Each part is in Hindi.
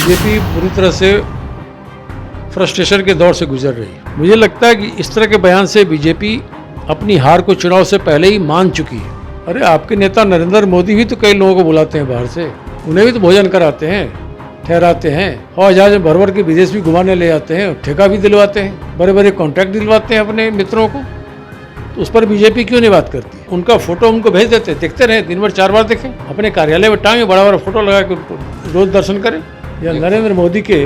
बीजेपी पूरी तरह से फ्रस्ट्रेशन के दौर से गुजर रही है। मुझे लगता है कि इस तरह के बयान से बीजेपी अपनी हार को चुनाव से पहले ही मान चुकी है। अरे आपके नेता नरेंद्र मोदी भी तो कई लोगों को बुलाते हैं बाहर से, उन्हें भी तो भोजन कराते हैं, ठहराते हैं, और जहाज में भर भर के विदेश भी घुमाने ले जाते हैं, ठेका भी दिलवाते हैं, बड़े बड़े कॉन्ट्रैक्ट दिलवाते हैं अपने मित्रों को। तो उस पर बीजेपी क्यों नहीं बात करती? उनका फोटो उनको भेज देते, देखते रहे, दिन भर 4 बार देखें, अपने कार्यालय में टांगे बड़ा बड़ा फोटो लगा के रोज दर्शन करें। या नरेंद्र मोदी के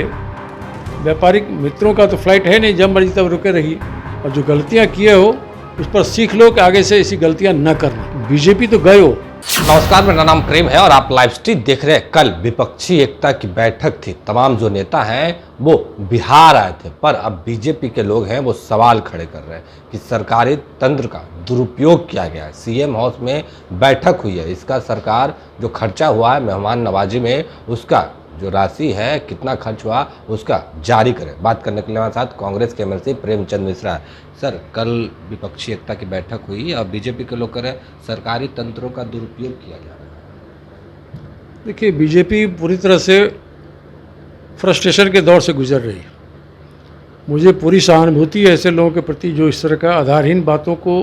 व्यापारिक मित्रों का तो फ्लाइट है नहीं, जब मर्जी तब रुके रहिए, और जो गलतियां किए हो उस पर सीख लो कि आगे से ऐसी गलतियां न करना। बीजेपी तो गए हो। नमस्कार, मेरा नाम प्रेम है और आप लाइव स्ट्रीम देख रहे हैं। कल विपक्षी एकता की बैठक थी, तमाम जो नेता हैं वो बिहार आए थे, पर अब बीजेपी के लोग हैं वो सवाल खड़े कर रहे हैं कि सरकारी तंत्र का दुरुपयोग किया गया है। सीएम हाउस में बैठक हुई है, इसका सरकार जो खर्चा हुआ है मेहमान नवाजी में, उसका जो राशि है कितना खर्च हुआ उसका जारी करें। बात करने के लिए हमारे साथ कांग्रेस के एमएलसी प्रेमचंद मिश्रा है। सर, कल विपक्षी एकता की बैठक हुई और बीजेपी के लोग करें सरकारी तंत्रों का दुरुपयोग किया जा रहा है। देखिए, बीजेपी पूरी तरह से फ्रस्ट्रेशन के दौर से गुजर रही है। मुझे पूरी सहानुभूति है ऐसे लोगों के प्रति जो इस तरह का आधारहीन बातों को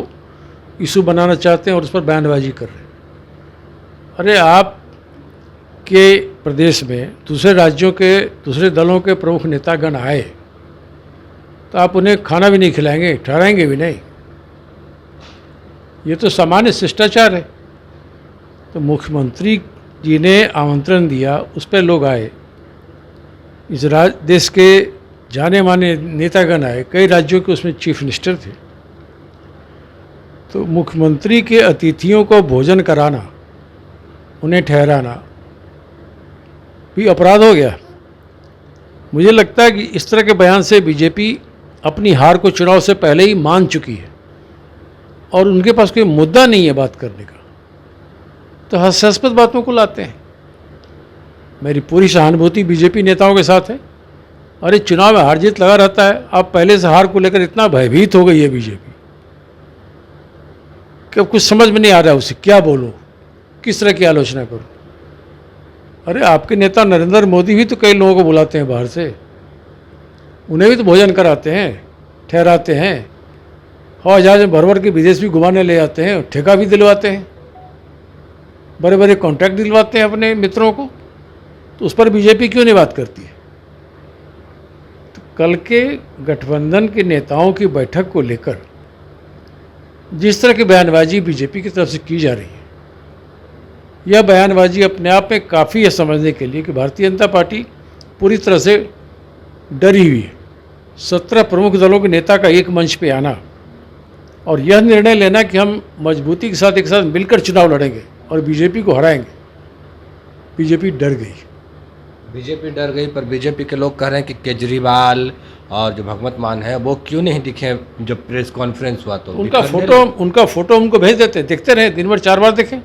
इशू बनाना चाहते हैं और उस पर बयानबाजी कर रहे हैं। अरे आप के प्रदेश में दूसरे राज्यों के दूसरे दलों के प्रमुख नेतागण आए तो आप उन्हें खाना भी नहीं खिलाएंगे, ठहराएंगे भी नहीं? ये तो सामान्य शिष्टाचार है। तो मुख्यमंत्री जी ने आमंत्रण दिया, उस पर लोग आए, इस देश के जाने माने नेतागण आए, कई राज्यों के उसमें चीफ मिनिस्टर थे। तो मुख्यमंत्री के अतिथियों को भोजन कराना, उन्हें ठहराना भी अपराध हो गया। मुझे लगता है कि इस तरह के बयान से बीजेपी अपनी हार को चुनाव से पहले ही मान चुकी है और उनके पास कोई मुद्दा नहीं है बात करने का, तो हास्यास्पद बातों को लाते हैं। मेरी पूरी सहानुभूति बीजेपी नेताओं के साथ है। अरे चुनाव में हार जीत लगा रहता है, अब पहले से हार को लेकर इतना भयभीत हो गई है बीजेपी कि अब कुछ समझ में नहीं आ रहा है उसे क्या बोलूं, किस तरह की आलोचना करूं। अरे आपके नेता नरेंद्र मोदी भी तो कई लोगों को बुलाते हैं बाहर से, उन्हें भी तो भोजन कराते हैं, ठहराते हैं, और जहाज में भर भर के विदेश भी घुमाने ले जाते हैं, ठेका भी दिलवाते हैं, बड़े बड़े कॉन्ट्रैक्ट दिलवाते हैं अपने मित्रों को। तो उस पर बीजेपी क्यों नहीं बात करती है? तो कल के गठबंधन के नेताओं की बैठक को लेकर जिस तरह की बयानबाजी बीजेपी की तरफ से की जा रही है, यह बयानबाजी अपने आप में काफ़ी है समझने के लिए कि भारतीय जनता पार्टी पूरी तरह से डरी हुई है। 17 प्रमुख दलों के नेता का एक मंच पे आना और यह निर्णय लेना कि हम मजबूती के साथ एक साथ मिलकर चुनाव लड़ेंगे और बीजेपी को हराएंगे। बीजेपी डर गई। बीजेपी डर गई, पर बीजेपी के लोग कह रहे हैं कि केजरीवाल और जो भगवंत मान है वो क्यों नहीं दिखे जब प्रेस कॉन्फ्रेंस हुआ तो? उनका फोटो उनको भेज देते, देखते रहे, दिन भर 4 बार देखें,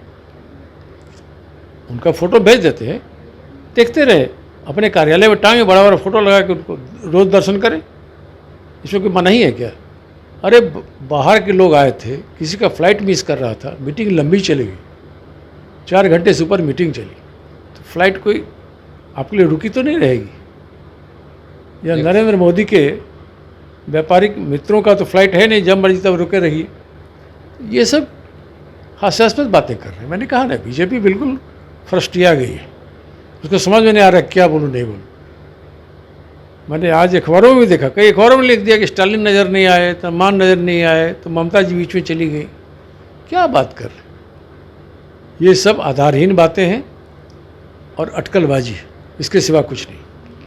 उनका फोटो भेज देते हैं, देखते रहे, अपने कार्यालय में टांगे बड़ा बड़ा फोटो लगा के उनको रोज दर्शन करें। इसमें कोई मनाही है क्या? अरे बाहर के लोग आए थे, किसी का फ्लाइट मिस कर रहा था, मीटिंग लंबी चली गई, 4 घंटे से ऊपर मीटिंग चली, तो फ्लाइट कोई आपके लिए रुकी तो नहीं रहेगी? या नरेंद्र मोदी के व्यापारिक मित्रों का तो फ्लाइट है नहीं, जब मर्जी तब रुके रहिए। ये सब हास्यास्पद बातें कर रहे हैं। मैंने कहा ना, बीजेपी बिल्कुल फ्रस्ट्रिया गई है, उसको समझ में नहीं आ रहा क्या बोलूँ नहीं बोलूँ। मैंने आज अखबारों में भी देखा, कई अखबारों में लिख दिया कि स्टालिन नज़र नहीं आए, तो मान नज़र नहीं आए, तो ममता जी बीच में चली गई। क्या बात कर रहे? ये सब आधारहीन बातें हैं और अटकलबाजी है, इसके सिवा कुछ नहीं।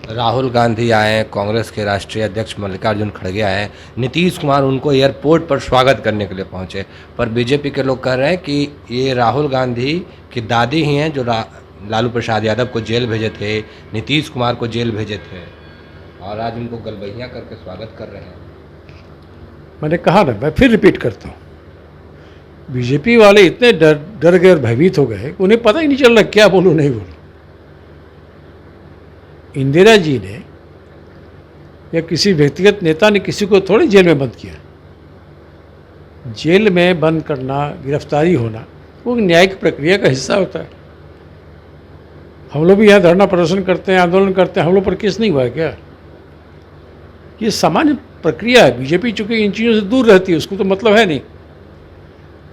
राहुल गांधी आए, कांग्रेस के राष्ट्रीय अध्यक्ष मल्लिकार्जुन खड़गे आए, नीतीश कुमार उनको एयरपोर्ट पर स्वागत करने के लिए पहुंचे, पर बीजेपी के लोग कह रहे हैं कि ये राहुल गांधी की दादी ही हैं जो लालू प्रसाद यादव को जेल भेजे थे, नीतीश कुमार को जेल भेजे थे, और आज उनको गलबहियाँ करके स्वागत कर रहे हैं। मैंने कहा ना, मैं फिर रिपीट करता हूँ, बीजेपी वाले इतने डर गए और भयभीत हो गए कि उन्हें पता ही नहीं चल रहा क्या बोलूँ नहीं बोलूँ। इंदिरा जी ने या किसी व्यक्तिगत नेता ने किसी को थोड़ी जेल में बंद किया। जेल में बंद करना, गिरफ्तारी होना वो न्यायिक प्रक्रिया का हिस्सा होता है। हम लोग भी यहाँ धरना प्रदर्शन करते हैं, आंदोलन करते हैं, हम लोग पर केस नहीं हुआ है क्या? ये सामान्य प्रक्रिया है। बीजेपी चूंकि इन चीज़ों से दूर रहती है, उसको तो मतलब है नहीं,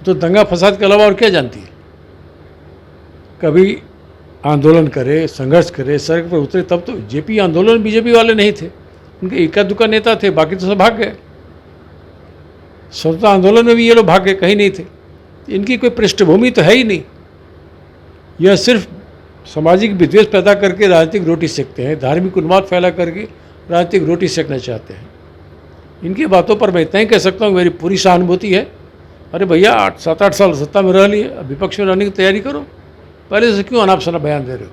तो दंगा फसाद के अलावा और क्या जानती है? कभी आंदोलन करे, संघर्ष करे, सड़क पर उतरे, तब तो जेपी आंदोलन बीजेपी वाले नहीं थे, उनके इक्का दुक्का नेता थे, बाकी तो सब भाग गए। स्वतंत्रता आंदोलन में भी ये लोग भाग गए, कहीं नहीं थे। इनकी कोई पृष्ठभूमि तो है ही नहीं। यह सिर्फ सामाजिक विद्वेष पैदा करके राजनीतिक रोटी सेकते हैं, धार्मिक उन्माद फैला करके राजनीतिक रोटी सेकना चाहते हैं। इनकी बातों पर मैं इतना ही कह सकता हूँ, मेरी पूरी सहानुभूति है। अरे भैया 7-8 साल सत्ता में रह लिए, अब विपक्ष में रहने की तैयारी करो। पहले से क्यों अनाप शनाप बयान दे रहे हो?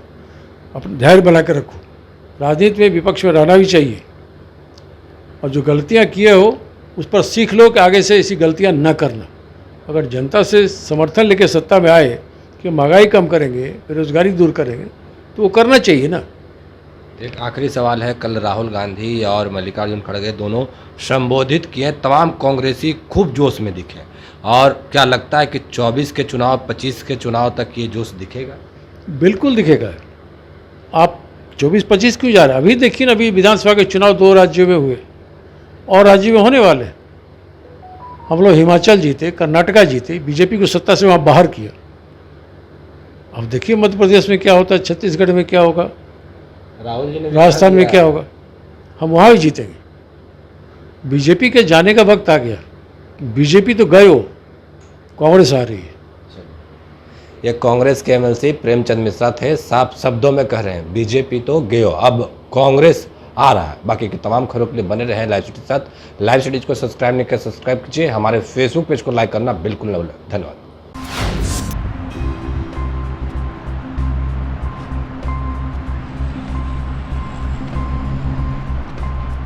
अपना धैर्य बना कर रखो। राजनीति में विपक्ष में रहना भी चाहिए, और जो गलतियाँ किए हो उस पर सीख लो कि आगे से ऐसी गलतियाँ न करना। अगर जनता से समर्थन लेकर सत्ता में आए कि महंगाई कम करेंगे, बेरोजगारी दूर करेंगे, तो वो करना चाहिए ना। एक आखिरी सवाल है, कल राहुल गांधी और मल्लिकार्जुन खड़गे दोनों संबोधित किए, तमाम कांग्रेसी खूब जोश में दिखे, और क्या लगता है कि 24 के चुनाव, 25 के चुनाव तक ये जोश दिखेगा? बिल्कुल दिखेगा। आप 24-25 क्यों जा रहे हैं? अभी देखिए ना, अभी विधानसभा के चुनाव 2 राज्यों में हुए और राज्य में होने वाले। हम लोग हिमाचल जीते, कर्नाटका जीते, बीजेपी को सत्ता से वहाँ बाहर किया। अब देखिए मध्य प्रदेश में क्या होता है, छत्तीसगढ़ में क्या होगा, राहुल जी ने राजस्थान में क्या होगा। हम वहाँ भी जीतेंगे। बीजेपी के जाने का वक्त आ गया। बीजेपी तो गए हो, कांग्रेस आ रही है। ये कांग्रेस के एमएलसी प्रेमचंद मिश्रा थे, साफ शब्दों में कह रहे हैं बीजेपी तो गयो, अब कांग्रेस आ रहा है। बाकी के तमाम खबरों के लिए बने रहे लाइव सिटी के साथ। लाइव सिटीज को सब्सक्राइब नहीं किया, सब्सक्राइब कीजिए। हमारे फेसबुक पेज को लाइक करना बिल्कुल न भूलें। धन्यवाद।